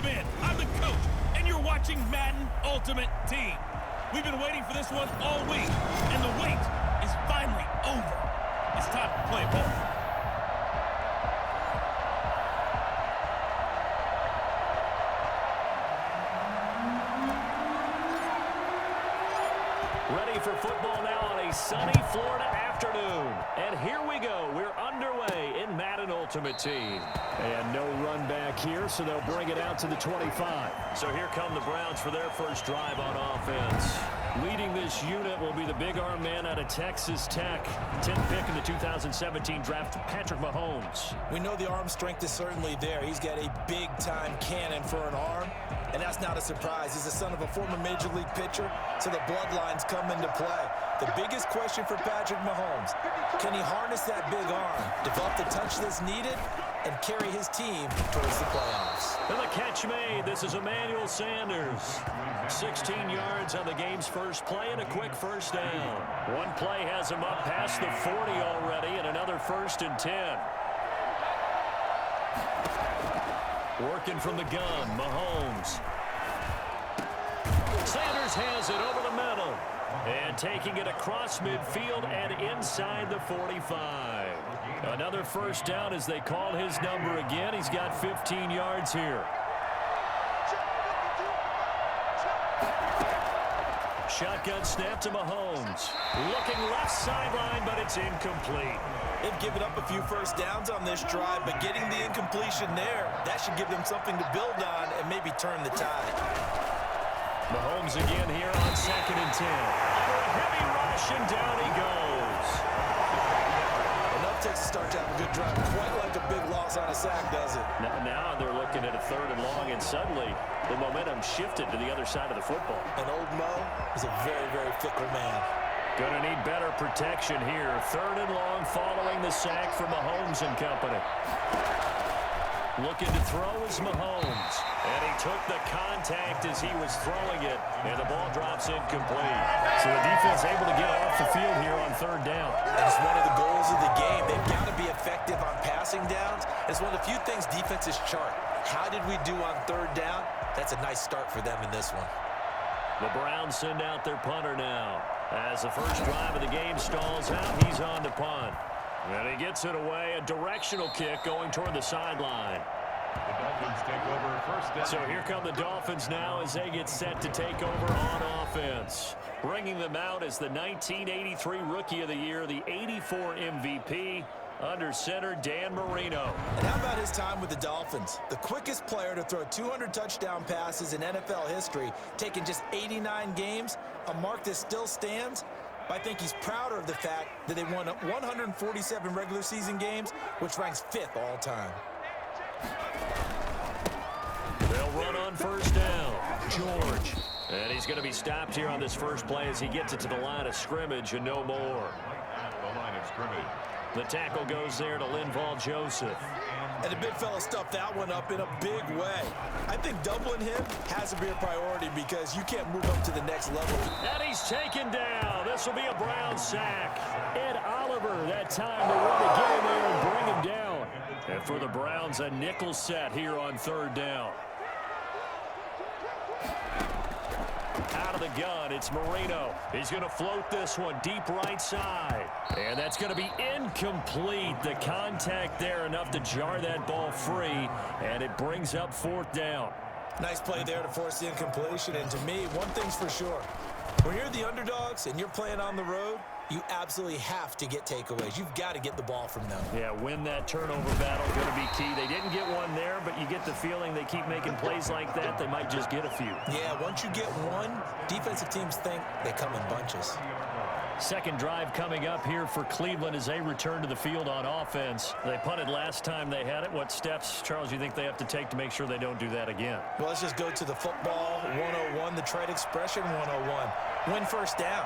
Welcome in. I'm the coach, and you're watching Madden Ultimate Team. We've been waiting for this one all week, and the wait is finally over. It's time to play ball. Ready for football now on a sunny Florida afternoon. And here we go. We're underway in Madden Ultimate Team. And no run back here, so they'll bring it out to the 25. So here come the Browns for their first drive on offense. Leading this unit will be the big arm man out of Texas Tech. 10th pick in the 2017 draft, Patrick Mahomes. We know the arm strength is certainly there. He's got a big-time cannon for an arm, and that's not a surprise. He's the son of a former Major League pitcher, so the bloodlines come into play. The biggest question for Patrick Mahomes, can he harness that big arm, develop the touch that's needed, and carry his team towards the playoffs? And the catch made. This is Emmanuel Sanders. 16 yards on the game's first play and a quick first down. One play has him up past the 40 already, and another 1st and 10. Working from the gun, Mahomes. Sanders has it over the middle. And taking it across midfield and inside the 45. Another first down as they call his number again. He's got 15 yards here. Shotgun snap to Mahomes. Looking left sideline, but it's incomplete. They've given up a few first downs on this drive, but getting the incompletion there, that should give them something to build on and maybe turn the tide. Mahomes again here on 2nd and 10. Under a heavy rush, and down he goes. Enough takes to start to have a good drive. Quite like a big loss on a sack, does it? Now they're looking at a 3rd and long, and suddenly the momentum shifted to the other side of the football. And old Mo is a very, very fickle man. Going to need better protection here. 3rd and long following the sack from Mahomes and company. Looking to throw is Mahomes. And he took the contact as he was throwing it. And the ball drops incomplete. So the defense able to get off the field here on 3rd down. That's one of the goals of the game. They've got to be effective on passing downs. It's one of the few things defenses chart. How did we do on 3rd down? That's a nice start for them in this one. The Browns send out their punter now. As the first drive of the game stalls out, he's on to punt. And he gets it away, a directional kick going toward the sideline. The Dolphins take over first down. So here come the Dolphins now as they get set to take over on offense. Bringing them out as the 1983 Rookie of the Year, the 84 MVP, under center Dan Marino. And how about his time with the Dolphins? The quickest player to throw 200 touchdown passes in NFL history, taking just 89 games, a mark that still stands. I think he's prouder of the fact that they won 147 regular season games, which ranks 5th all time. They'll run on first down. George. And he's going to be stopped here on this first play as he gets it to the line of scrimmage and no more. The line of scrimmage. The tackle goes there to Linval Joseph. And the big fella stuffed that one up in a big way. I think doubling him has to be a priority because you can't move up to the next level. And he's taken down. This will be a Brown sack. Ed Oliver that time to run to get in there and bring him down. And for the Browns, a nickel set here on 3rd down. Out of the gun, it's Marino. He's going to float this one deep right side. And that's going to be incomplete. The contact there enough to jar that ball free. And it brings up 4th down. Nice play there to force the incompletion. And to me, one thing's for sure. When you're the underdogs and you're playing on the road, you absolutely have to get takeaways. You've got to get the ball from them. Yeah, win that turnover battle, going to be key. They didn't get one there, but you get the feeling they keep making plays like that, they might just get a few. Yeah, once you get one, defensive teams think they come in bunches. Second drive coming up here for Cleveland as they return to the field on offense. They punted last time they had it. What steps, Charles, do you think they have to take to make sure they don't do that again? Well, let's just go to the football 101, the trade expression 101. Win first down.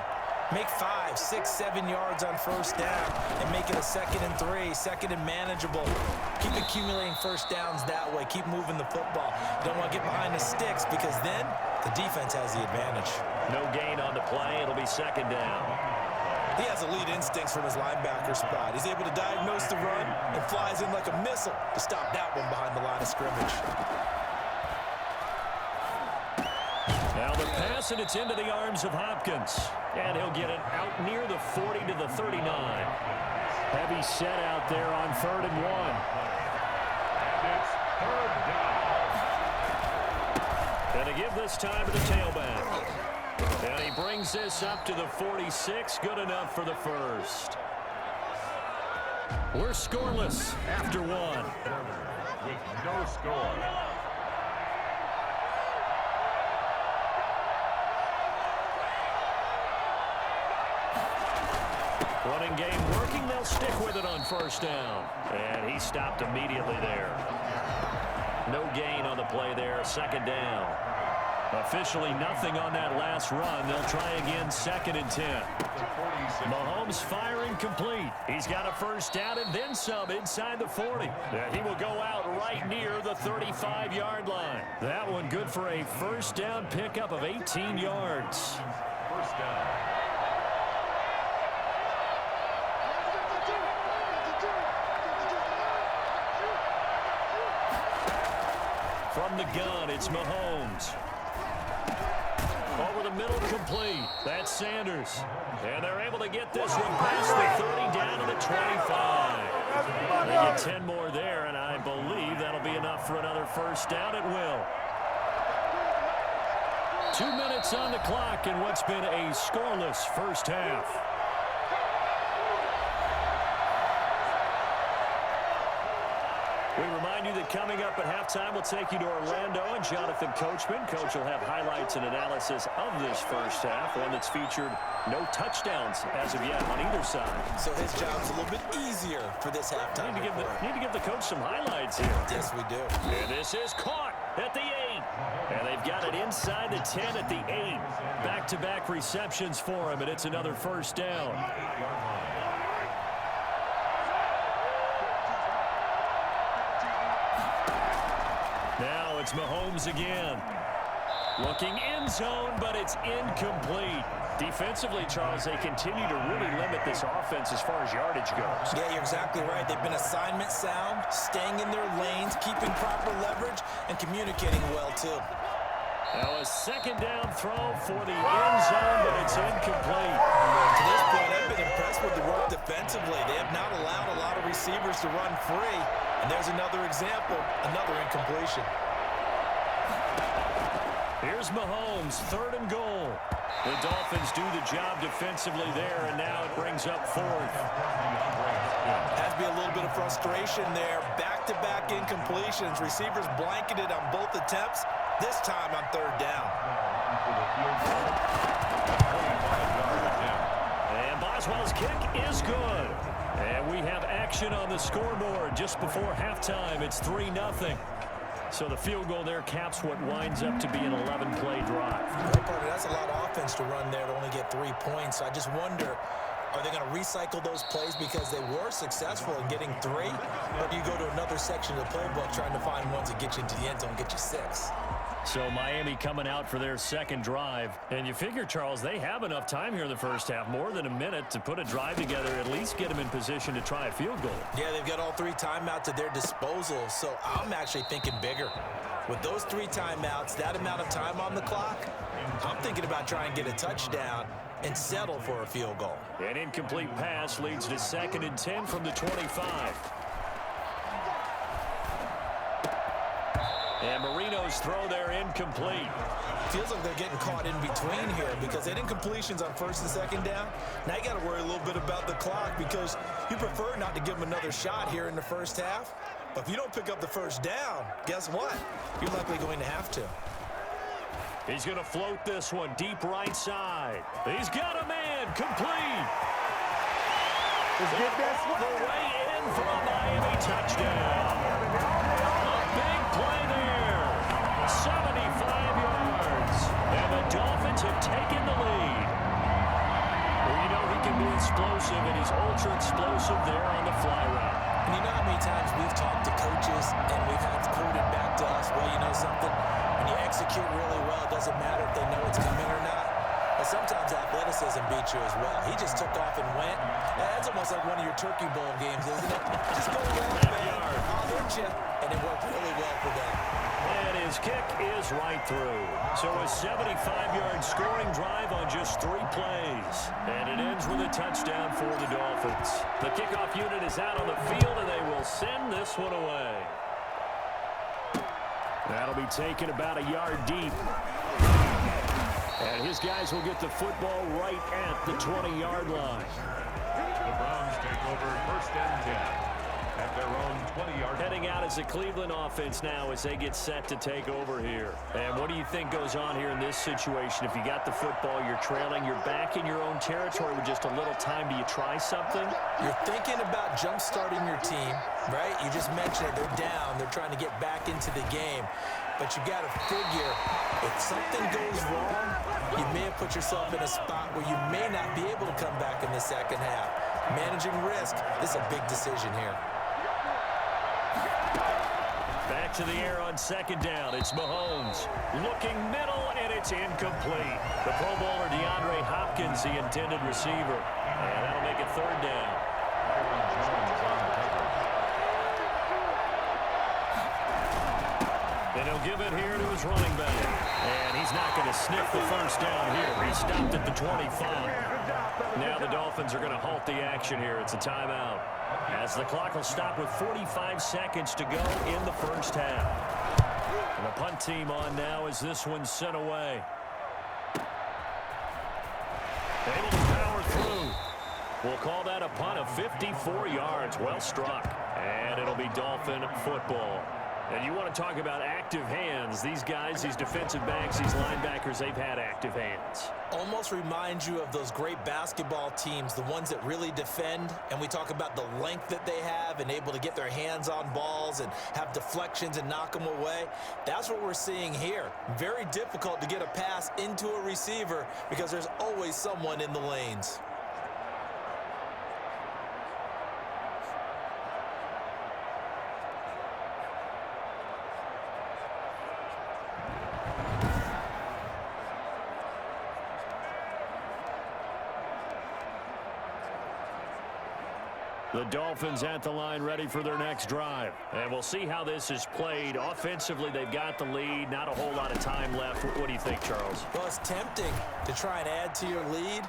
Make 5, 6, 7 yards on first down and make it a 2nd and 3, 2nd and manageable. Keep accumulating first downs that way. Keep moving the football. You don't want to get behind the sticks because then the defense has the advantage. No gain on the play. It'll be 2nd down. He has elite instincts from his linebacker spot. He's able to diagnose the run and flies in like a missile to stop that one behind the line of scrimmage. Now the pass, and it's into the arms of Hopkins. And he'll get it out near the 40 to the 39. Heavy set out there on 3rd and 1. And it's 3rd down. And to give this time to the tailback. And he brings this up to the 46. Good enough for the first. We're scoreless after 1. With no score. Running game working. They'll stick with it on 1st down. And he stopped immediately there. No gain on the play there. 2nd down. Officially nothing on that last run. They'll try again 2nd and 10. Mahomes firing complete. He's got a 1st down and then some inside the 40. He will go out right near the 35-yard line. That one good for a 1st down pickup of 18 yards. 1st down. From the gun, it's Mahomes. Over the middle, complete. That's Sanders. And they're able to get this one past the 30 down to the 25. They get 10 more there, and I believe that'll be enough for another 1st down. It will. 2 minutes on the clock in what's been a scoreless 1st half. We remind you that coming up at halftime, we'll take you to Orlando and Jonathan Coachman. Coach will have highlights and analysis of this 1st half, one that's featured no touchdowns as of yet on either side. So his job's a little bit easier for this halftime. Need to give the coach some highlights here. Yes, we do. And this is caught at the 8. And they've got it inside the 10 at the 8. Back-to-back receptions for him, and it's another 1st down. Now it's Mahomes again. Looking end zone, but it's incomplete. Defensively, Charles, they continue to really limit this offense as far as yardage goes. Yeah, you're exactly right. They've been assignment sound, staying in their lanes, keeping proper leverage, and communicating well, too. Now a 2nd down throw for the end zone, but it's incomplete. To this point, I've been impressed with the work defensively. They have not allowed a lot of receivers to run free. And there's another example, another incompletion. Here's Mahomes, 3rd and goal. The Dolphins do the job defensively there, and now it brings up 4th. Has to be a little bit of frustration there. Back-to-back incompletions. Receivers blanketed on both attempts, this time on 3rd down. And Boswell's kick is good. And we have action on the scoreboard just before halftime. It's 3-0. So the field goal there caps what winds up to be an 11-play drive. That's a lot of offense to run there to only get 3 points. I just wonder, are they going to recycle those plays because they were successful in getting 3? Or do you go to another section of the playbook trying to find ones that get you into the end zone and get you 6? So Miami coming out for their 2nd drive. And you figure, Charles, they have enough time here in the 1st half, more than a minute, to put a drive together, at least get them in position to try a field goal. Yeah, they've got all 3 timeouts at their disposal, so I'm actually thinking bigger. With those 3 timeouts, that amount of time on the clock, I'm thinking about trying to get a touchdown and settle for a field goal. An incomplete pass leads to 2nd and 10 from the 25. And Marino's throw there incomplete. Feels like they're getting caught in between here because they had incompletions on 1st and 2nd down. Now you got to worry a little bit about the clock because you prefer not to give them another shot here in the 1st half. But if you don't pick up the 1st down, guess what? You're likely going to have to. He's going to float this one deep right side. He's got a man complete. Let's get this one. The way in for a Miami touchdown. A big play there. 75 yards. And the Dolphins have taken the lead. Well, you know he can be explosive, and he's ultra explosive there on the fly route. And you know how many times we've talked to coaches and we've had it quoted back to us, well, you know something? When you execute really well, it doesn't matter if they know it's coming or not. Well, But sometimes athleticism beats you as well. He just took off and went. That's almost like one of your Turkey Bowl games, isn't it? Just go along, man. I'll hit you. And it worked really well for them. And his kick is right through. So a 75-yard scoring drive on just 3 plays. And it ends with a touchdown for the Dolphins. The kickoff unit is out on the field, and they will send this one away. That'll be taken about a yard deep. And his guys will get the football right at the 20-yard line. The Browns take over 1st and 10. At their own 20-yard line. Heading out as the Cleveland offense now as they get set to take over here. And what do you think goes on here in this situation? If you got the football, you're trailing, you're back in your own territory with just a little time. Do you try something? You're thinking about jump-starting your team, right? You just mentioned it. They're down. They're trying to get back into the game. But you got to figure, if something goes wrong, you may have put yourself in a spot where you may not be able to come back in the second half. Managing risk, this is a big decision here. Back to the air on 2nd down. It's Mahomes. Looking middle, and it's incomplete. The Pro Bowler DeAndre Hopkins, the intended receiver. And that'll make it 3rd down. And he'll give it here to his running back. And he's not going to sniff the 1st down here. He stopped at the 25. Now the Dolphins are going to halt the action here. It's a timeout. As the clock will stop with 45 seconds to go in the 1st half. And the punt team on now as this one's sent away. Able to power through. We'll call that a punt of 54 yards. Well struck. And it'll be Dolphin football. And you want to talk about active hands. These guys, these defensive backs, these linebackers, they've had active hands. Almost reminds you of those great basketball teams, the ones that really defend. And we talk about the length that they have and able to get their hands on balls and have deflections and knock them away. That's what we're seeing here. Very difficult to get a pass into a receiver because there's always someone in the lanes. The Dolphins at the line ready for their next drive. And we'll see how this is played. Offensively, they've got the lead. Not a whole lot of time left. What do you think, Charles? Well, it's tempting to try and add to your lead,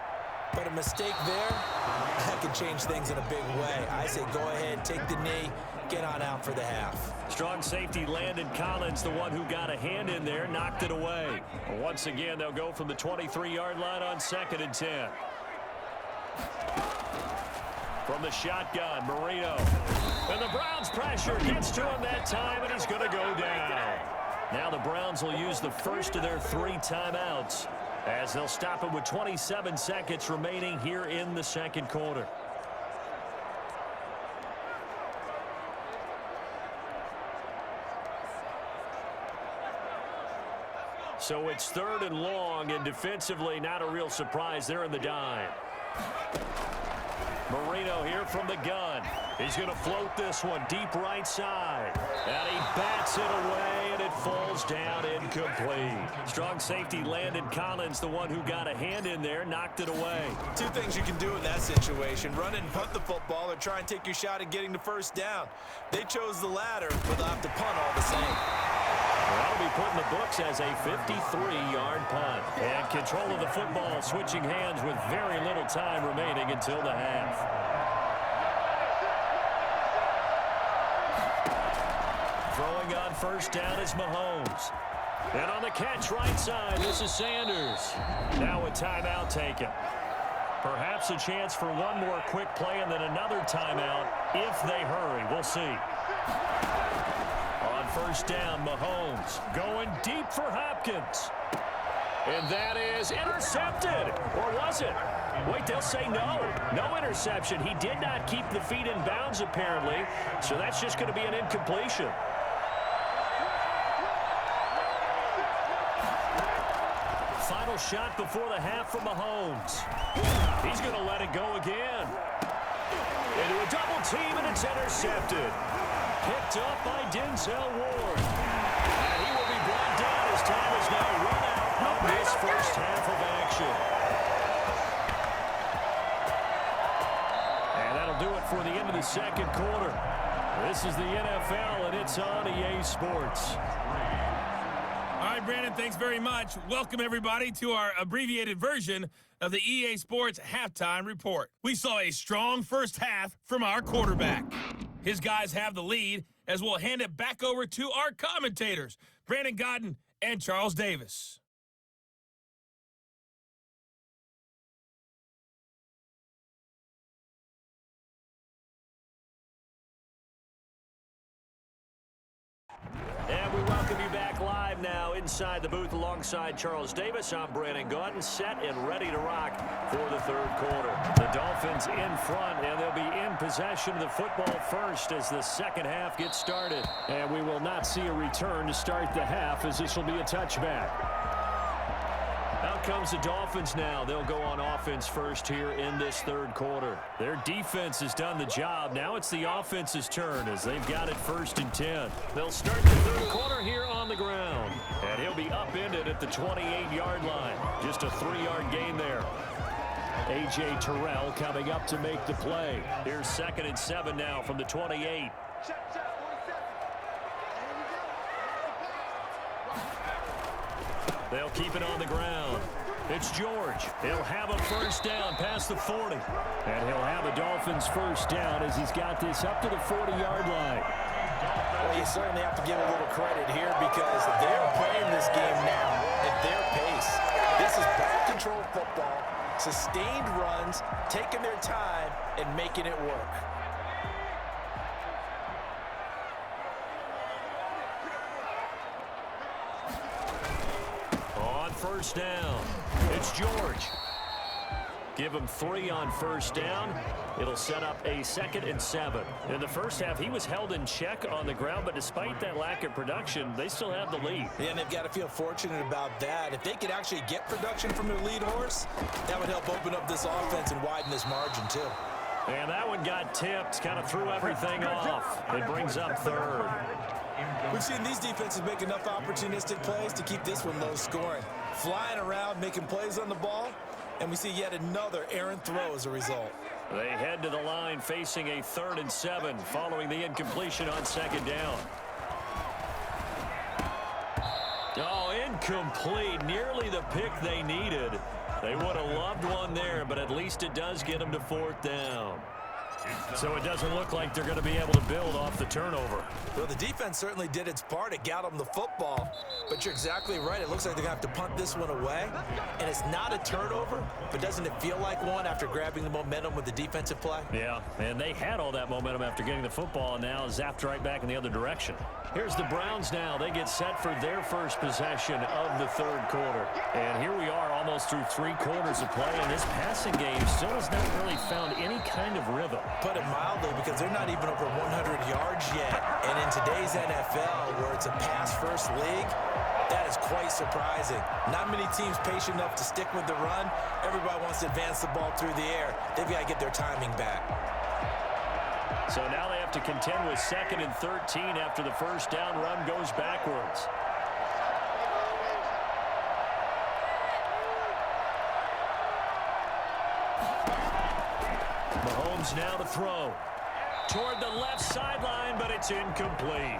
but a mistake there, that could change things in a big way. I say go ahead, take the knee, get on out for the half. Strong safety Landon Collins, the one who got a hand in there, knocked it away. Once again, they'll go from the 23-yard line on 2nd and 10. From the shotgun, Marino. And the Browns pressure gets to him that time, and he's going to go down. Now the Browns will use the first of their 3 timeouts as they'll stop it with 27 seconds remaining here in the 2nd quarter. So it's 3rd and long, and defensively not a real surprise. They're in the dime. Marino here from the gun. He's going to float this one deep right side. And he bats it away, and it falls down incomplete. Strong safety Landon Collins, the one who got a hand in there, knocked it away. 2 things you can do in that situation. Run it and punt the football or try and take your shot at getting the 1st down. They chose the latter, but they'll have to punt all the same. That'll be put in the books as a 53-yard punt. And control of the football switching hands with very little time remaining until the half. Throwing on 1st down is Mahomes. And on the catch right side, this is Sanders. Now a timeout taken. Perhaps a chance for one more quick play and then another timeout if they hurry. We'll see. On 1st down, Mahomes going deep for Hopkins. And that is intercepted. Or was it? Wait, they'll say no. No interception. He did not keep the feet in bounds, apparently. So that's just going to be an incompletion. Final shot before the half from Mahomes. He's going to let it go again. Into a double team, and it's intercepted. Picked up by Denzel Ward. And he will be brought down as time is now run out this first half of action. And that'll do it for the end of the second quarter. This is the NFL, and it's on EA Sports. All right, Brandon, thanks very much. Welcome, everybody, to our abbreviated version of the EA Sports Halftime Report. We saw a strong first half from our quarterback. His guys have the lead, as we'll hand it back over to our commentators, Brandon Godden and Charles Davis. And we welcome you back live now inside the booth alongside Charles Davis. I'm Brandon Godden, set and ready to rock for the third quarter. The Dolphins in front, and they'll be in possession of the football first as the second half gets started. And we will not see a return to start the half, as this will be a touchback. Out comes the Dolphins now. They'll go on offense first here in this third quarter. Their defense has done the job. Now it's the offense's turn as they've got it 1st and 10. They'll start the third quarter here on the ground. And he'll be upended at the 28-yard line. Just a 3-yard gain there. A.J. Terrell coming up to make the play. Here's 2nd and 7 now from the 28. They'll keep it on the ground. It's George. He'll have a first down past the 40. And he'll have a Dolphins first down as he's got this up to the 40-yard line. Well, you certainly have to give a little credit here because they're playing this game now at their pace. This is ball-control football, sustained runs, taking their time, and making it work. First down. It's George. Give him 3 on first down. It'll set up a 2nd and 7. In the first half, he was held in check on the ground, but despite that lack of production, they still have the lead. Yeah, and they've got to feel fortunate about that. If they could actually get production from their lead horse, that would help open up this offense and widen this margin, too. And that one got tipped, kind of threw everything off. It brings up 3rd. We've seen these defenses make enough opportunistic plays to keep this one low scoring. Flying around, making plays on the ball, and we see yet another errant throw as a result. They head to the line facing a 3rd and 7 following the incompletion on 2nd down. Oh, incomplete. Nearly the pick they needed. They would have loved one there, but at least it does get them to 4th down. So it doesn't look like they're going to be able to build off the turnover. Well, the defense certainly did its part. It got them the football. But you're exactly right. It looks like they're going to have to punt this one away. And it's not a turnover, but doesn't it feel like one after grabbing the momentum with the defensive play? Yeah, and they had all that momentum after getting the football, and now zapped right back in the other direction. Here's the Browns now. They get set for their first possession of the third quarter. And here we are almost through 3 quarters of play, and this passing game still has not really found any kind of rhythm. Put it mildly, because they're not even over 100 yards yet. And in today's NFL, where it's a pass-first league, that is quite surprising. Not many teams patient enough to stick with the run. Everybody wants to advance the ball through the air. They've got to get their timing back. So now they have to contend with 2nd and 13 after the first down run goes backwards. Mahomes now to throw. Toward the left sideline, but it's incomplete.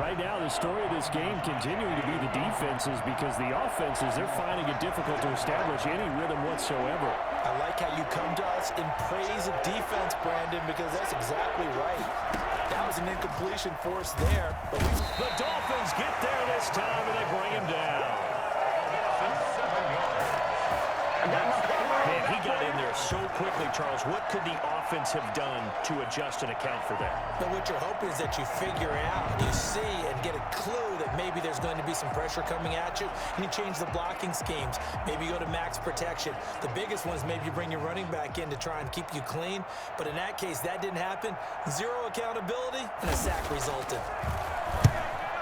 Right now, the story of this game continuing to be the defenses, because the offenses, they're finding it difficult to establish any rhythm whatsoever. I like how you come to us in praise of defense, Brandon, because that's exactly right. That was an incompletion forced there. But the Dolphins get there this time, and they bring him down. Man, he got in there so quickly, Charles. What could the offense have done to adjust and account for that? But what you're hoping is that you figure out, you see, and get a clue that maybe there's going to be some pressure coming at you, and you change the blocking schemes. Maybe you go to max protection. The biggest one is maybe you bring your running back in to try and keep you clean. But in that case, that didn't happen. 0 accountability, and a sack resulted.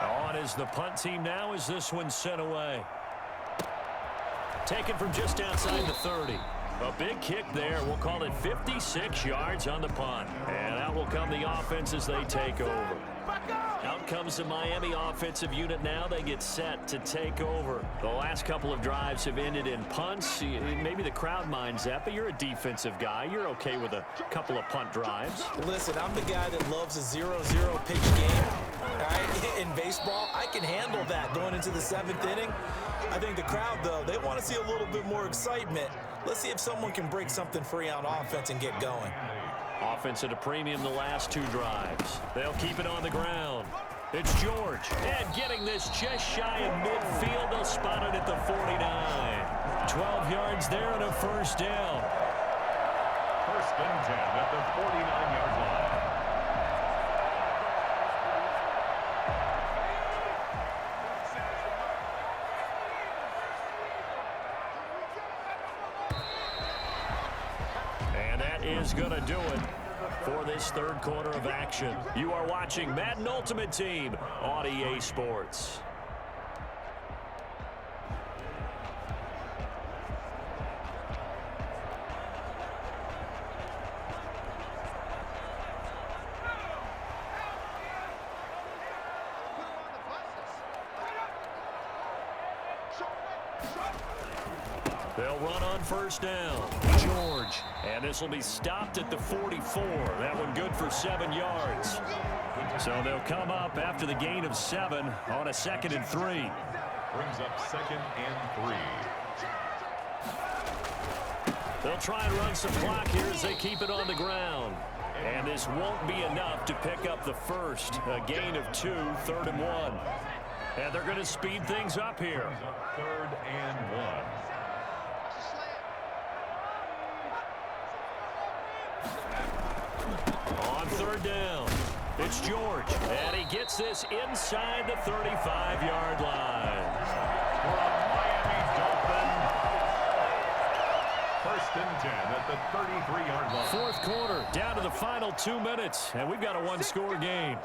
On is the punt team now as this one's sent away. Taken from just outside the 30. A big kick there. We'll call it 56 yards on the punt. And out will come the offense as they take over. Out comes the Miami offensive unit now. They get set to take over. The last couple of drives have ended in punts. Maybe the crowd minds that, but you're a defensive guy. You're okay with a couple of punt drives. Listen, I'm the guy that loves a 0-0 pitch game. All right? In baseball, I can handle that going into the 7th inning. I think the crowd, though, they want to see a little bit more excitement. Let's see if someone can break something free on offense and get going. Offense at a premium the last 2 drives. They'll keep it on the ground. It's George. And getting this just shy of midfield. They'll spot it at the 49. 12 yards there and a first down. First and 10 at the 49-yard line. Is going to do it for this third quarter of action. You are watching Madden Ultimate Team on EA Sports. They'll run on first down. George. And this will be stopped at the 44. That one good for 7 yards. So they'll come up after the gain of 7 on a 2nd and 3. Brings up 2nd and 3. They'll try and run some clock here as they keep it on the ground. And this won't be enough to pick up the first. A gain of 2, 3rd and 1. And they're going to speed things up here. 3rd and 1. On 3rd down, it's George, and he gets this inside the 35-yard line. For a Miami Dolphin, 1st and 10 at the 33-yard line. 4th quarter, down to the final 2 minutes, and we've got a 1-score game.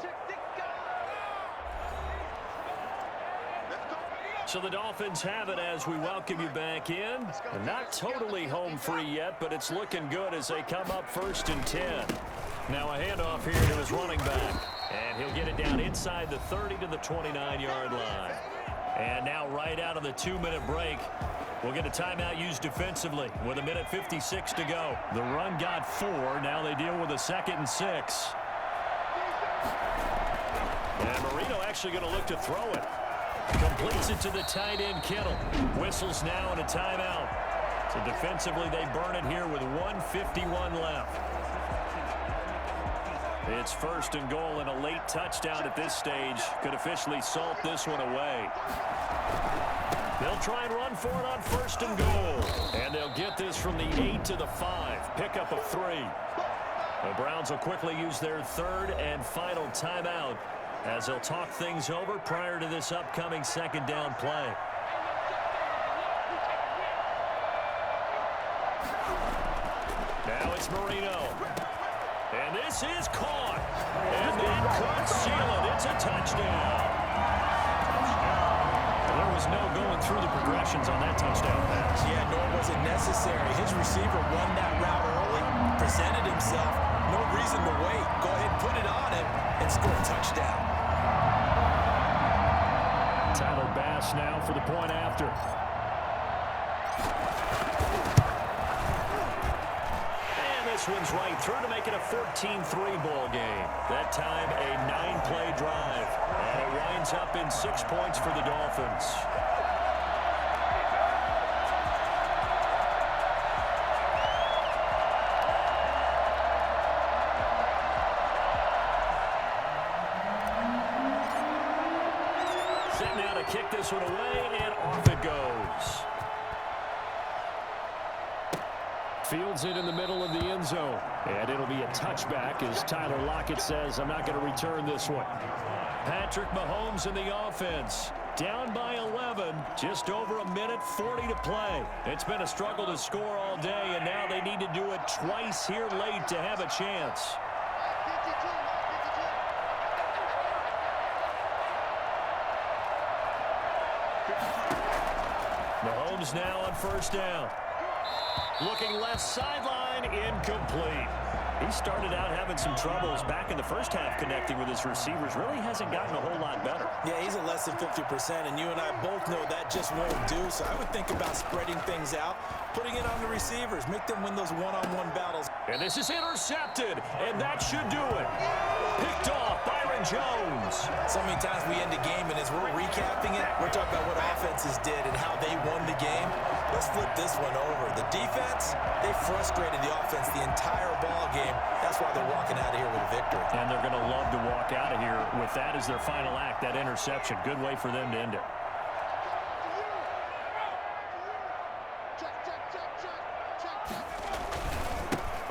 So the Dolphins have it as we welcome you back in. Not totally home free yet, but it's looking good as they come up 1st and 10. Now a handoff here to his running back. And he'll get it down inside the 30 to the 29-yard line. And now right out of the 2-minute break, we'll get a timeout used defensively with 1:56 to go. The run got 4. Now they deal with a 2nd and 6. And Marino actually going to look to throw it. Completes it to the tight end, Kittle. Whistles now and a timeout. So defensively, they burn it here with 1:51 left. It's 1st and goal, and a late touchdown at this stage could officially salt this one away. They'll try and run for it on 1st and goal. And they'll get this from the 8 to the 5. Pickup of 3. The Browns will quickly use their 3rd and final timeout as they'll talk things over prior to this upcoming 2nd down play. Now it's Marino. And this is caught. And that could seal it. It's a touchdown. There was no going through the progressions on that touchdown pass. Yeah, nor was it necessary. His receiver won that route early, presented himself. No reason to wait. Go ahead and put it on him and score a touchdown. Tyler Bass now for the point after. And this one's right through to make it a 14-3 ball game. That time a 9-play drive. And it winds up in 6 points for the Dolphins. Set now to kick this one away, and off it goes. Fields it in the middle of the end zone. And it'll be a touchback as Tyler Lockett says, I'm not going to return this one. Patrick Mahomes in the offense. Down by 11, just over 1:40 to play. It's been a struggle to score all day, and now they need to do it twice here late to have a chance. Mahomes now on 1st down. Looking left sideline, incomplete. He started out having some troubles back in the first half connecting with his receivers. Really hasn't gotten a whole lot better. Yeah, he's at less than 50%, and you and I both know that just won't do. So I would think about spreading things out, putting it on the receivers, make them win those one-on-one battles. And this is intercepted, and that should do it. Picked off Byron Jones. So many times we end the game, and as we're recapping it, we're talking about what offenses did and how they won the game. Let's flip this one over. The defense, they frustrated the offense the entire ball game. That's why they're walking out of here with a victory. And they're going to love to walk out of here with that as their final act, that interception. Good way for them to end it.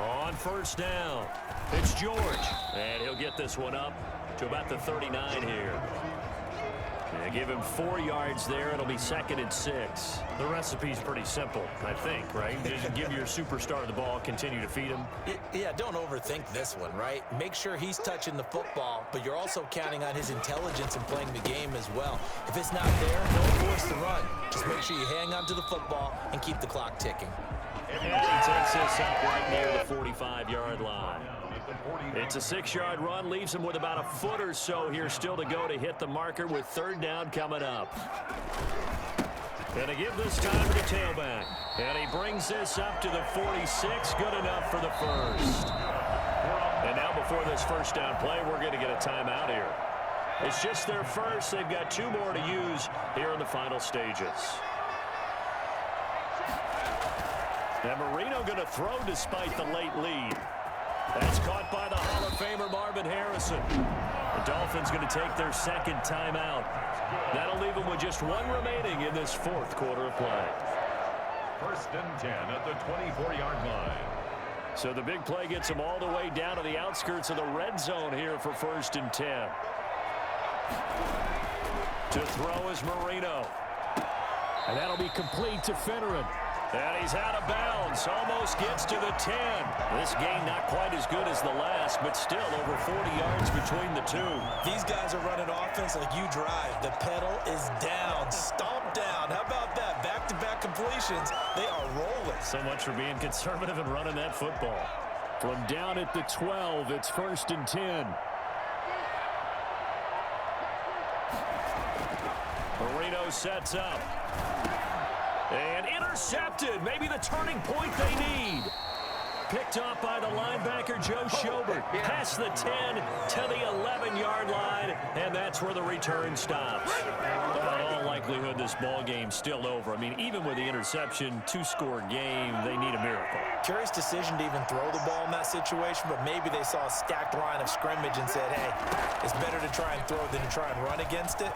On first down, it's George. And he'll get this one up to about the 39 here. They give him 4 yards there. It'll be 2nd and 6. The recipe's pretty simple, I think, right? Just give your superstar the ball, continue to feed him. Yeah, don't overthink this one, right? Make sure he's touching the football, but you're also counting on his intelligence in playing the game as well. If it's not there, don't force the run. Just make sure you hang on to the football and keep the clock ticking. And he takes this up right near the 45-yard line. It's a 6-yard run, leaves him with about a foot or so here still to go to hit the marker with 3rd down coming up. Gonna give this time to the tailback. And he brings this up to the 46, good enough for the first. And now before this first down play, we're gonna get a timeout here. It's just their first. They've got 2 more to use here in the final stages. And Marino gonna throw despite the late lead. That's caught by the Hall of Famer Marvin Harrison. The Dolphins going to take their 2nd timeout. That'll leave them with just 1 remaining in this 4th quarter of play. 1st and 10 at the 24-yard line. So the big play gets them all the way down to the outskirts of the red zone here for 1st and 10. To throw is Marino. And that'll be complete to Finneran. And he's out of bounds, almost gets to the 10. This game not quite as good as the last, but still over 40 yards between the two. These guys are running offense like you drive. The pedal is down, stomp down. How about that? Back-to-back completions. They are rolling. So much for being conservative and running that football. From down at the 12, it's 1st and 10. Marino sets up. And intercepted. Maybe the turning point they need. Picked off by the linebacker, Joe Schobert. Past the 10 to the 11-yard line, and that's where the return stops. Well, in all likelihood, this ball game's still over. I mean, even with the interception, 2-score game, they need a miracle. Curious decision to even throw the ball in that situation, but maybe they saw a stacked line of scrimmage and said, hey, it's better to try and throw than to try and run against it.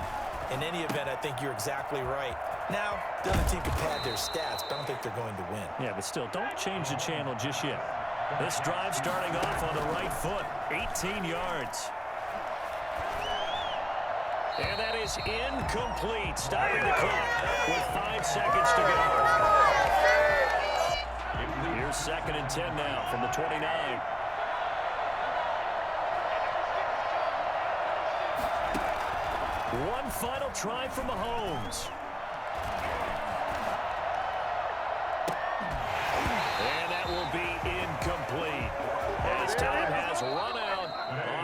In any event, I think you're exactly right. Now, the other team can pad their stats, but I don't think they're going to win. Yeah, but still, don't change the channel just yet. This drive starting off on the right foot, 18 yards. And that is incomplete, stopping the clock with 5 seconds to go. Here's 2nd and 10 now from the 29. One final try from Mahomes. And that will be incomplete as time has run out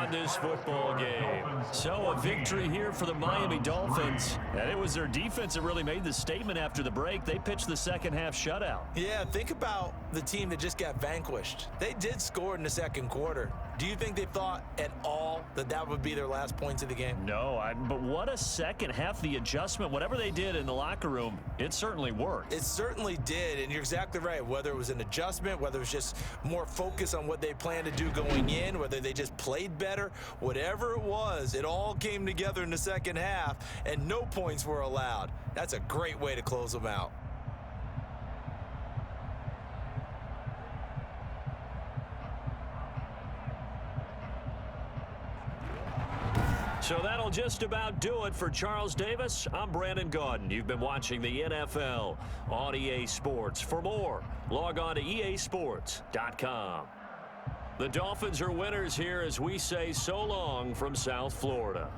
on this football game. So a victory here for the Miami Dolphins. And it was their defense that really made the statement after the break. They pitched the 2nd half shutout. Yeah, think about the team that just got vanquished. They did score in the 2nd quarter. Do you think they thought at all that that would be their last points of the game? No, but what a 2nd half. The adjustment, whatever they did in the locker room, it certainly worked. It certainly did, and you're exactly right. Whether it was an adjustment, whether it was just more focus on what they planned to do going in, whether they just played better, whatever it was, it all came together in the 2nd half, and no points were allowed. That's a great way to close them out. So that'll just about do it for Charles Davis. I'm Brandon Gaudin. You've been watching the NFL on EA Sports. For more, log on to easports.com. The Dolphins are winners here as we say so long from South Florida.